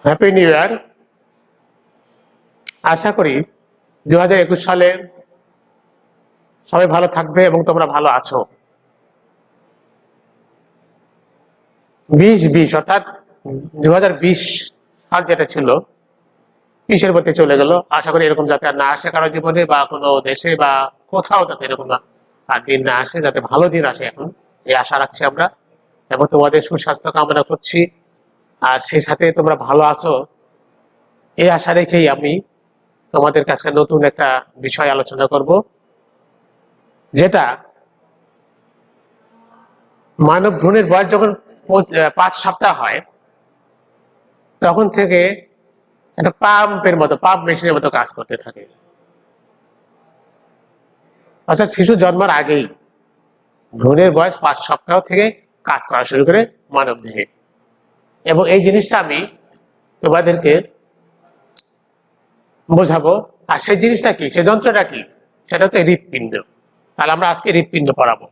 Happy new year. আশা করি 2021 সালে সবাই ভালো থাকবে এবং তোমরা ভালো আছো। 2020 অর্থাৎ 2020 সাল যেটা ছিল 20-এর মধ্যে চলে গেল। আশা করি এরকম যাতে আর না আসে কারো জীবনে বা কোনো দেশে বা কোথাও, যাতে এরকম আর দিন না আসে, যাতে ভালো দিন আসে এখন এই আশা রাখছি আমরা, এবং তোমাদের সুস্বাস্থ্য কামনা করছি। আর সেই সাথে তোমরা ভালো আছো এই আশা রেখেই আমি তোমাদের কাছে নতুন একটা বিষয় আলোচনা করব, যেটা মানব ভ্রূণের বয়স যখন 5 সপ্তাহ হয় তখন থেকে একটা পাম্প মেশিনের মতো কাজ করতে থাকে। অর্থাৎ শিশু জন্মের আগেই ভ্রূণের বয়স 5 সপ্তাহ থেকে কাজ করা শুরু করে মানব দেহে। এবং এই জিনিসটা আমি তোমাদেরকে বোঝাবো। আর সেই জিনিসটা কি, সেই যন্ত্রটা কি, সেটা হচ্ছে হৃৎপিণ্ড। তাহলে আমরা আজকে হৃৎপিণ্ড পড়াবো।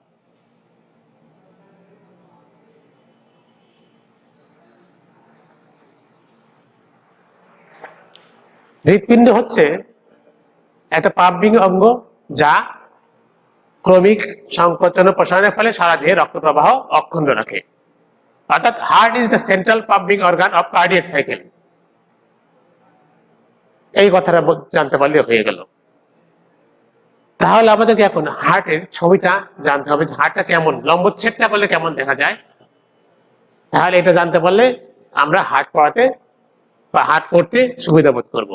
হৃৎপিণ্ড হচ্ছে একটা পাম্পিং অঙ্গ, যা ক্রমিক সংকোচন ও প্রসারণের ফলে সারা দেহে রক্ত প্রবাহ অক্ষুণ্ণ রাখে। অর্থাৎ heart is the central pumping organ of cardiac cycle. এই কথাটা জানতে পারলে হয়ে গেল। তাহলে আমাদেরকে এখন হার্টের ছবিটা জানতে হবে, হার্টটা কেমন, লম্বচ্ছেদটা করলে কেমন দেখা যায়। তাহলে এটা জানতে পারলে আমরা হার্ট পড়াতে বা হার্ট পড়তে সুবিধা বোধ করব।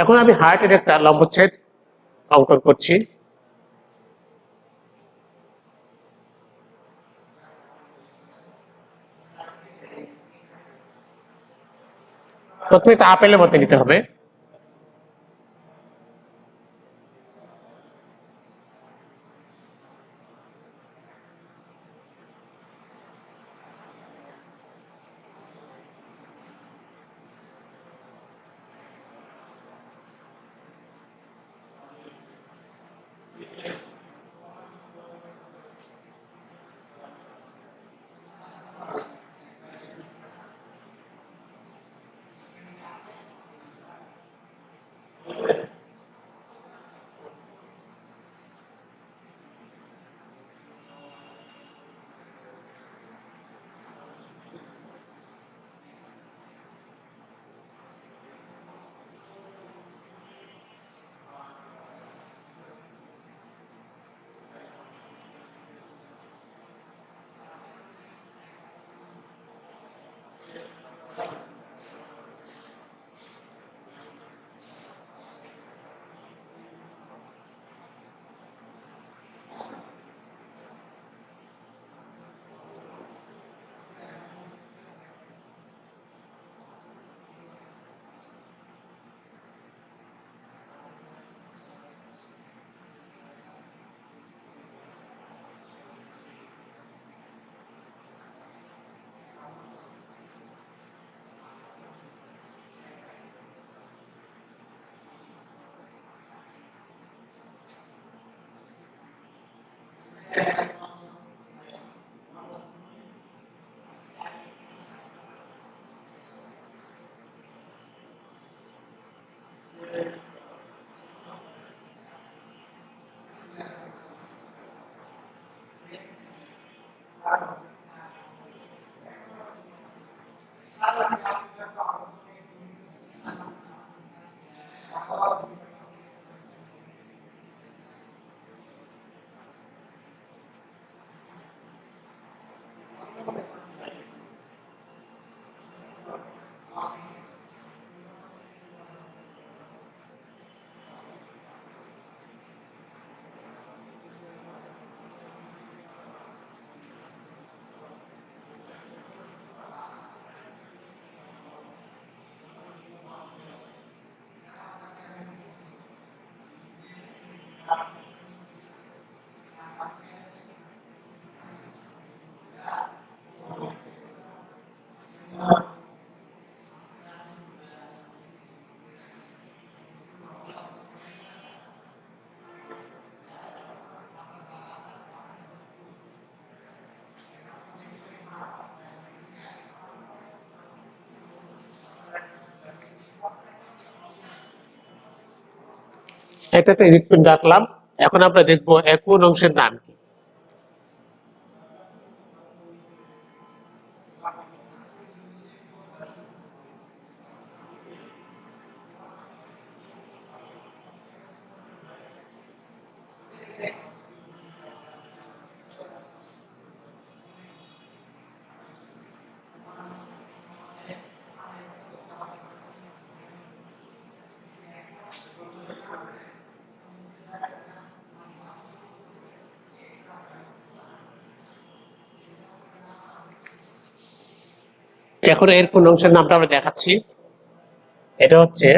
এখন আমি হার্টের একটা লম্বচ্ছেদ অঙ্কন করছি। প্রথমে একটা আপেলের মতো নিতে হবে। এটাতে হৃৎপিণ্ড আঁকলাম। এখন আমরা দেখবো কোন অংশের নাম কি। এখন এর কোন অংশের নামটা আমরা দেখাচ্ছি। এটা হচ্ছে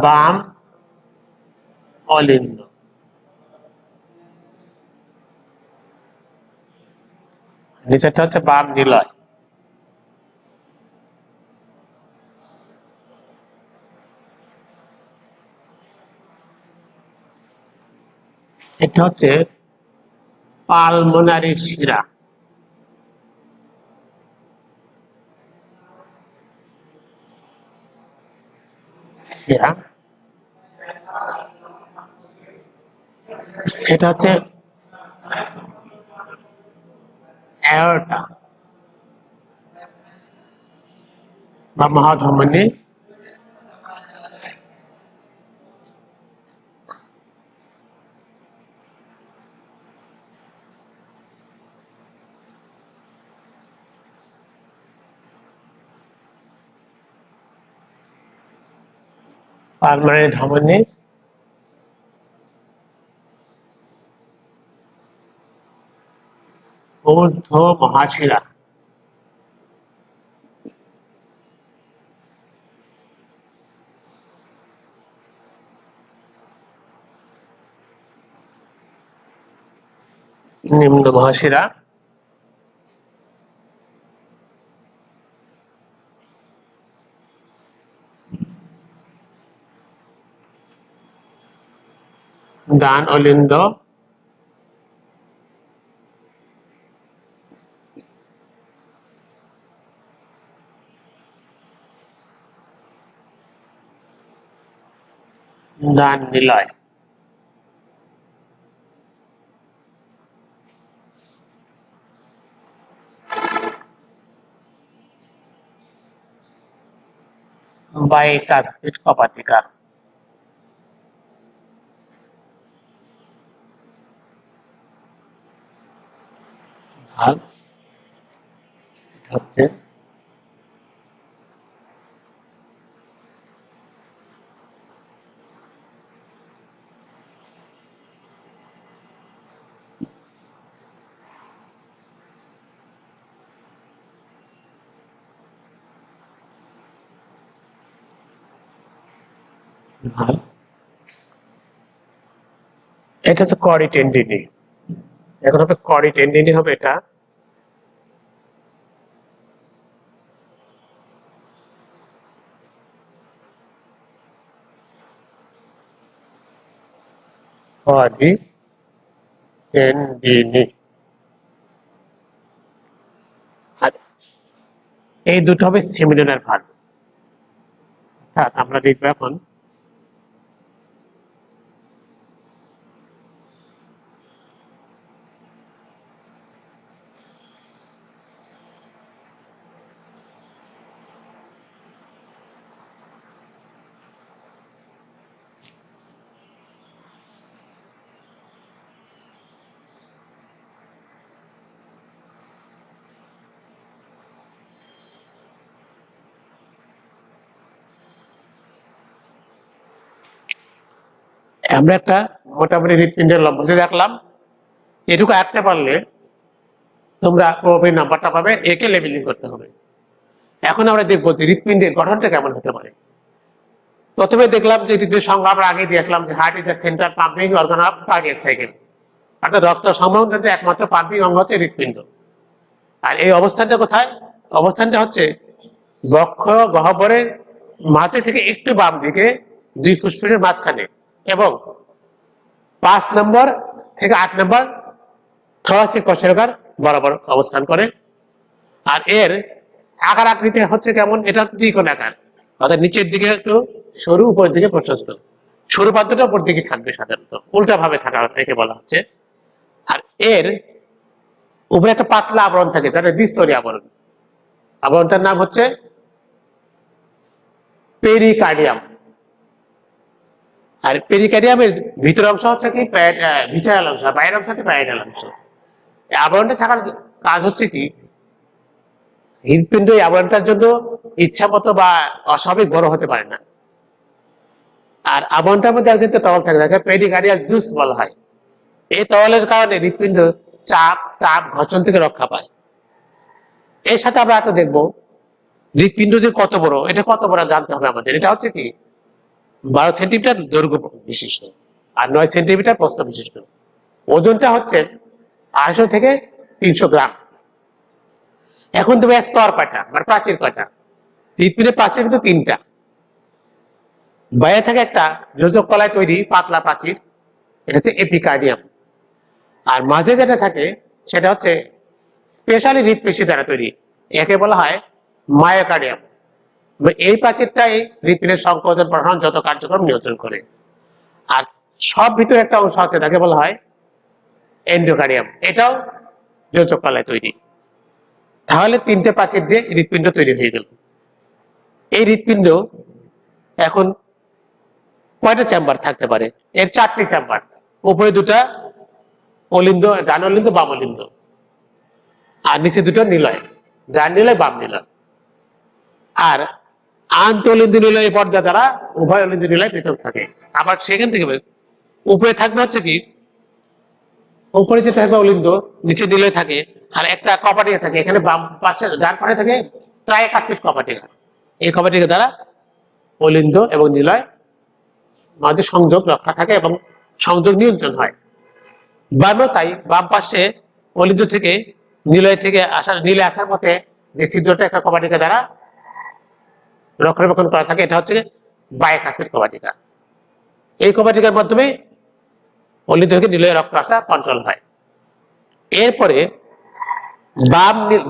বাম অলিন্দ। নিচেরটা হচ্ছে বাম নিলয়। এটা হচ্ছে পালমোনারি শিরা। এটা হচ্ছে অ্যাওর্টা বা মহাধমনী। পালমোনারি ধমনী, ঊর্ধ্ব মহাশিরা। নিম্ন মহাশিরা। ডান অলিন্দ। ডান নিলয়। বাইকাসপিড কপাটিকা। ঢাল। এটা হচ্ছে ঢাল। এটা হচ্ছে করি টেন্ডিনি। এখন হবে করি টেন্ডিনি হবে এটা। করি টেন্ডিনি। আর এই দুটো হবে সেমিনোনার ভার্ব। অর্থাৎ আমরা লিখবো এখন আমরা একটা মোটামুটি হৃৎপিণ্ডের লম্বসে রাখলাম। এটুকু আঁকতে পারলে তোমরা প্রবাবিলিটি নাম্বারটা পাবে। একে লেবেলিং করতে হবে। এখন আমরা দেখবো যে হৃৎপিণ্ডের গঠনটা কেমন হতে পারে। প্রথমে দেখলাম যে হৃৎপিণ্ডের সংজ্ঞা আমরা আগে দিয়েছিলাম যে heart is the central pumping organ of cardiac cycle. অর্থাৎ রক্ত সংবহনের একমাত্র পাম্পিং অঙ্গ হচ্ছে হৃৎপিণ্ড। আর এই অবস্থানটা কোথায়? অবস্থানটা হচ্ছে বক্ষ গহ্বরের মাঝে থেকে একটু বাম দিকে, দুই ফুসফুসের মাঝখানে, এবং 5 নম্বর থেকে 8 নম্বর থরাসিক কোষাগার বরাবর অবস্থান করে। আর এর আকার আকৃতি হচ্ছে কেমন, এটা ত্রিকোণ আকার, অর্থাৎ নিচের দিকে একটু সরু, উপরের দিকে প্রশস্ত। সরু প্রান্তটা উপর দিকে থাকবে, সাধারণত উল্টা ভাবে থাকা একে বলা হচ্ছে। আর এর উপরে একটা পাতলা আবরণ থাকে, তার দ্বিস্তরী আবরণ। আবরণটার নাম হচ্ছে পেরিকার্ডিয়াম। আর পেরিকার্ডিয়ামের ভিতর অংশ হচ্ছে কি ভিসারাল অংশ, আর বাইরের অংশ হচ্ছে প্যারাইটাল অংশ। এই আবরণটা থাকার কাজ হচ্ছে কি, হৃৎপিণ্ড এই আবরণটার জন্য ইচ্ছা মতো বা অস্বাভাবিক বড় হতে পারে না। আর আবরণটার মধ্যে একজন তরল থাকে, তাকে পেরিকার্ডিয়াল জুস বলা হয়। এই তরলের কারণে হৃৎপিণ্ড চাপ ঘর্ষণ থেকে রক্ষা পায়। এর সাথে আমরা একটা দেখবো হৃৎপিণ্ড যে কত বড়, এটা কত বড় জানতে হবে আমাদের। এটা হচ্ছে কি 12 সেন্টিমিটার দৈর্ঘ্য বিশিষ্ট আর 9 সেন্টিমিটার প্রস্থ বিশিষ্ট। ওজনটা হচ্ছে 250 থেকে 300 গ্রাম। এখন তুমি স্তর কয়টা, মানে প্রাচীর কয়টা? হৃৎপিণ্ডের প্রাচীর কিন্তু 3টা। বাইরে থাকে একটা যোজক কলায় তৈরি পাতলা প্রাচীর, এটা হচ্ছে এপিকার্ডিয়াম। আর মাঝে যেটা থাকে সেটা হচ্ছে স্পেশালি হৃৎপেশি দ্বারা তৈরি, একে বলা হয় মায়োকার্ডিয়াম। এই প্রাচীরটাই হৃৎপিণ্ডের সংকোচন প্রসারণ যত কার্যক্রম নিয়ন্ত্রণ করে। আর সব ভিতরে একটা অংশ আছে, তাকে বলা হয় এন্ডোকার্ডিয়াম, এটাও যোজক কলায় তৈরি। তাহলে 3টে প্রাচীর দিয়ে হৃৎপিণ্ড তৈরি হয়ে গেল। এই হৃৎপিণ্ড এখন কয়টা চেম্বার থাকতে পারে? এর 4টি চেম্বার, উপরে 2টা অলিন্দ, ডান অলিন্দ বাম অলিন্দ, আর নিচে 2টা নিলয়, ডান নিলয় বাম নিলয়। আর আন্ত অলিন্দ নিলয় পর্দা দ্বারা উভয় অলিন্দ নিলয় পৃথক থাকে। আবার সেখান থেকে উপরে থাকবে হচ্ছে কি, উপরে যে থাকবে অলিন্দ, নিচে নিলয় থাকে, আর একটা কপাটিকা থাকে এখানে বাম পাশে, ডান পাশে থাকে প্রায় কাস্পিড কপাটিকা। এই কপাটিকা দ্বারা অলিন্দ এবং নিলয় মাঝে সংযোগ রক্ষা থাকে এবং সংযোগ নিয়ন্ত্রণ হয়। বামও তাই, বাম পাশে অলিন্দ থেকে নিলয় থেকে নিলয় আসার পথে যে ছিদ্রটা একটা কপাটিকা দ্বারা রক্ষণাবেক্ষণ করা থাকে, এটা হচ্ছে বায়োকাস্পিড কপাটিকা। এই কপাটিকার মাধ্যমে অলিন্দ থেকে নিলয়ে রক্ত আসা কন্ট্রোল হয়। এরপরে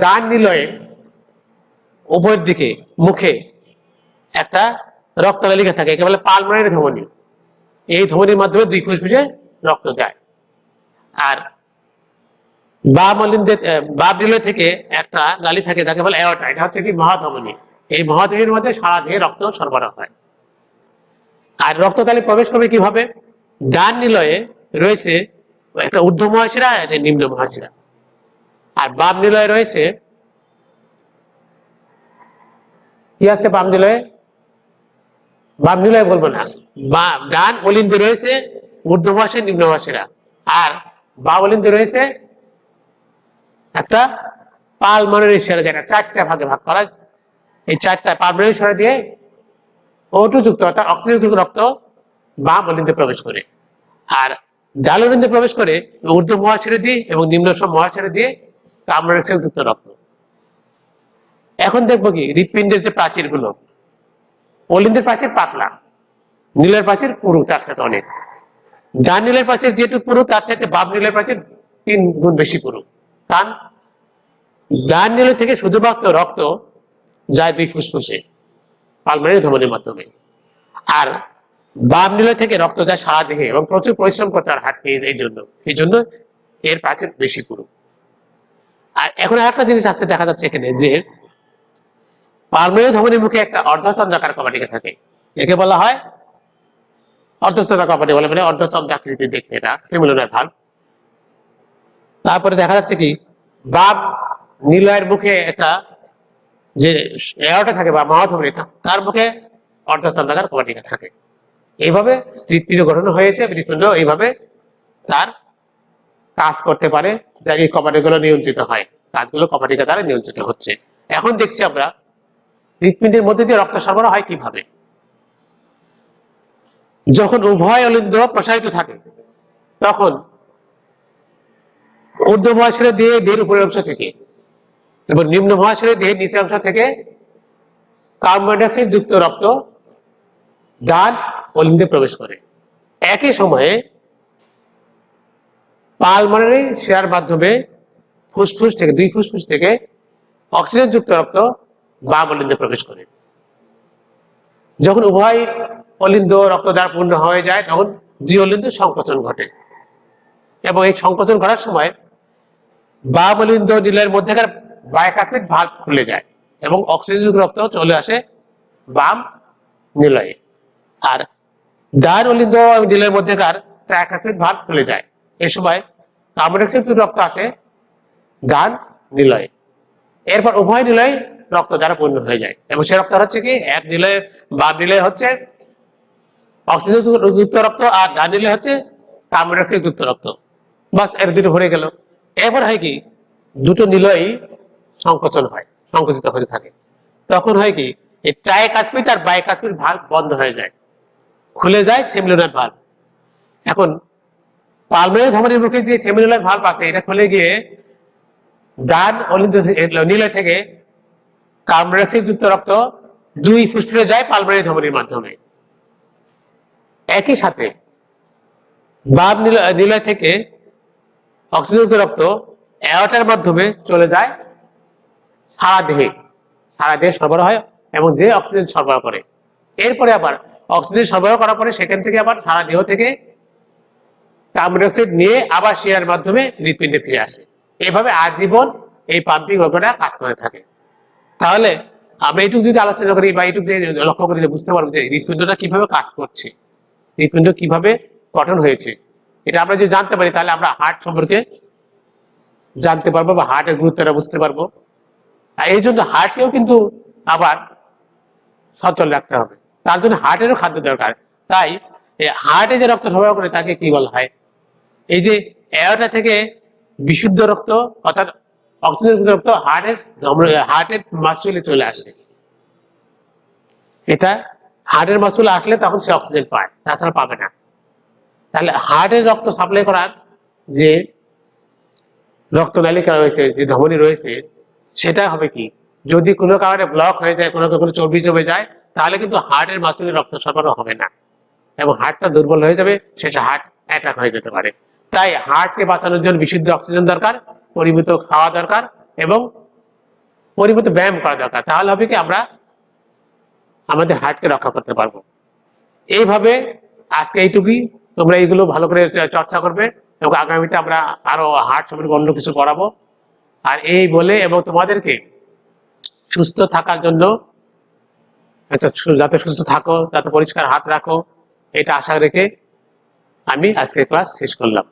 ডান নিলয়ে উপরের দিকে মুখে একটা রক্তনালিকা থাকে, একে বলে পালমোনারি ধমনী। এই ধমনীর মাধ্যমে 2 ফুসফুসে রক্ত যায়। আর বাম নিলয় থেকে একটা নালী থাকে, তাকে বলে অ্যাওর্টা, এটা হচ্ছে কি মহাধমনী। এই মহাধমনীর মধ্যে সারা দেহে রক্ত সরবরাহ হয়। আর রক্ততালি প্রবেশ করবে কিভাবে? ডান নিলয়ে রয়েছে একটা ঊর্ধ্ব মহাশিরা, একটা নিম্ন মহাশিরা। আর বাম নিলয়ে রয়েছে কি আছে? বাম নিলয়ে বলবো না, ডান অলিন্দে রয়েছে ঊর্ধ্ব মহাশিরা, নিম্ন মহাশিরা। আর বাম অলিন্দে রয়েছে একটা পালমোনারি শিরা, যেটা 4টা ভাগে ভাগ করা। এই 4টা পালমোনারি শিরা দিয়ে O2 যুক্ত অর্থাৎ অক্সিজেন যুক্ত রক্ত বাম অলিন্দে প্রবেশ করে। আর ডান অলিন্দে প্রবেশ করে ঊর্ধ্ব মহাশিরা দিয়ে এবং নিম্ন মহাশিরা দিয়ে কার্বন যুক্ত রক্ত। এখন দেখবো কি হৃৎপিণ্ডের যে প্রাচীর গুলো, অলিন্দের প্রাচীর পাতলা, নীলের প্রাচীর পুরু তার সাথে অনেক। ডান নীলের প্রাচীর যেহেতু পুরু, তার সাথে বাম নীলের প্রাচীর 3 গুণ বেশি পুরু। কারণ ডান নীল থেকে শুধুমাত্র রক্ত যায় 2 ফুসফুসে পালমোনারি ধমনীর মাধ্যমে, আর বাম নীল থেকে রক্ত যায় সারা দেহে এবং প্রচুর পরিশ্রম করতে হয় হাঁটতে। এই জন্য এর প্রাচীর বেশি পুরু। আর এখন আরেকটা জিনিস আছে, দেখা যাচ্ছে এখানে যে পালমোনারি ধমনীর মুখে একটা অর্ধচন্দ্রাকার কপাটিকা থাকে, একে বলা হয় অর্ধচন্দ্রাকার কপাটিকা বলে, মানে অর্ধচন্দ্রাকৃতি দেখতে, এটা সিমিলার ভাগ। তারপরে দেখা যাচ্ছে কি বাম নিলয়ের মুখে একটা যে এয়ারটা থাকে বা মহাধমনী, তার মুখে অর্ধচন্দ্রাকার কপাটিকা থাকে। এইভাবে হৃৎপিণ্ড গঠন হয়েছে। হৃৎপিণ্ড এইভাবে তার কাজ করতে পারে, যা এই কপাটিকাগুলো নিয়ন্ত্রিত হয়, কাজগুলো কপাটিকা দ্বারা নিয়ন্ত্রিত হচ্ছে। এখন দেখছি আমরা হৃৎপিণ্ডের মধ্যে দিয়ে রক্ত সরবরাহ হয় কিভাবে। যখন উভয় অলিন্দ প্রসারিত থাকে তখন ঊর্ধ্ব মহাশিরা দিয়ে দেহের উপরের অংশ থেকে এবং নিম্ন মহাশিরা দেহের নিচের অংশ থেকে কার্বন ডাইঅক্সাইড যুক্ত রক্ত ডান অলিন্দে প্রবেশ করে। একই সময়ে পালমোনারি শিরার মাধ্যমে ফুসফুস থেকে 2 ফুসফুস থেকে অক্সিজেন যুক্ত রক্ত বাম অলিন্দে প্রবেশ করে। যখন উভয় অলিন্দ রক্ত দ্বারা পূর্ণ হয়ে যায় তখন দুই অলিন্দ সংকোচন ঘটে, এবং এই সংকোচন ঘটার সময় বাম অলিন্দ নিলয়ের মধ্যেকার বাইকাথলিক ভালভ খুলে যায় এবং অক্সিজেন রক্ত চলে আসে বাম নিলয়ে, আর ডান অলিন্দ নিলয়ের মধ্যেকার ট্রাইকাথলিক ভালভ খুলে যায়। এই সময় কার্বন ডাইঅক্সাইড রক্ত আসে ডান নিলয়ে। এরপর উভয় নিলয় রক্ত দ্বারা পূর্ণ হয়ে যায়, এবং সে রক্ত হচ্ছে কি, এক নিলয়ে বাম নিলয়ে হচ্ছে অক্সিজেন যুক্ত রক্ত, আর ডান নিলয়ে হচ্ছে কার্বন ডাইঅক্সাইড যুক্ত রক্ত। বাস এর দুটো ভরে গেল। এবার হয় কি, দুটো নিলয় সংকোচন হয়, সংকুচিত হতে থাকে। তখন হয় কি, এই ট্রাইকাসপিড আর বাইকাসপিড ভালভ বন্ধ হয়ে যায়, খুলে যায় সেমিলুনার ভালভ। এখন পালমোনারি ধমনির মুখে যে সেমিলুনার ভালভ আছে, এটা খুলে গিয়ে ডান অলিন্দ নিলয় থেকে কার্বন ডাইঅক্সাইড যুক্ত রক্ত দুই ফুসফুসে যায় পালমোনারি ধমনির মাধ্যমে। একই সাথে বাম নিলয় থেকে অক্সিজেনযুক্ত রক্ত অ্যাওর্টার মাধ্যমে চলে যায় সারা দেহে সরবরাহ হয়, এবং যে অক্সিজেন সরবরাহ করে। এরপরে আবার অক্সিজেন সরবরাহ করার পরে সেখান থেকে আবার সারা দেহ থেকে কার্বন ডাইঅক্সাইড নিয়ে আবার শিরার মাধ্যমে হৃৎপিণ্ডে ফিরে আসে। এইভাবে আজীবন এই পাম্পিং অঙ্গটা কাজ করে থাকে। তাহলে আমরা এইটুকু যদি আলোচনা করি বা এইটুকু লক্ষ্য করি, বুঝতে পারবো যে হৃৎপিণ্ডটা কিভাবে কাজ করছে, হৃৎপিণ্ড কিভাবে গঠন হয়েছে। এটা আমরা যদি জানতে পারি তাহলে আমরা হার্ট সম্পর্কে জানতে পারবো বা হার্টের গুরুত্বটা বুঝতে পারবো। আর এই জন্য হার্টকেও কিন্তু আবার সচল রাখতে হবে, তার জন্য হার্টেরও খাদ্য দরকার। তাই হার্টে যে রক্ত সরবরাহ করে তাকে কি বলা হয়, এই যে অ্যাওর্টা থেকে বিশুদ্ধ রক্ত অর্থাৎ অক্সিজেন রক্ত হার্টের মাসুলে চলে আসে। এটা হার্টের মাসুলে আসলে তখন সে অক্সিজেন পায়, তাছাড়া পাবে না। তাহলে হার্টের রক্ত সাপ্লাই করার যে রক্তনালিকা রয়েছে, যে ধমনী রয়েছে, সেটা হবে কি, যদি কোনো কারণে ব্লক হয়ে যায়, কোনো চর্বি জমে যায়, তাহলে কিন্তু হার্টের মাসুলে রক্ত সরবরাহ হবে না এবং হার্টটা দুর্বল হয়ে যাবে, সেটা হার্ট অ্যাটাক হয়ে যেতে পারে। তাই হার্টকে বাঁচানোর জন্য বিশুদ্ধ অক্সিজেন দরকার, পরিমিত খাওয়া দরকার এবং পরিমিত ব্যায়াম করা দরকার। তাহলে হবে কি, আমরা আমাদের হার্টকে রক্ষা করতে পারবো। এইভাবে আজকে এইটুকুই, তোমরা এইগুলো ভালো করে চর্চা করবে এবং আগামীতে আমরা আরো হার্ট সম্পর্কে অন্য কিছু করাবো। আর এই বলে, এবং তোমাদেরকে সুস্থ থাকার জন্য যাতে সুস্থ থাকো, যাতে পরিষ্কার হাত রাখো, এটা আশা রেখে আমি আজকের ক্লাস শেষ করলাম।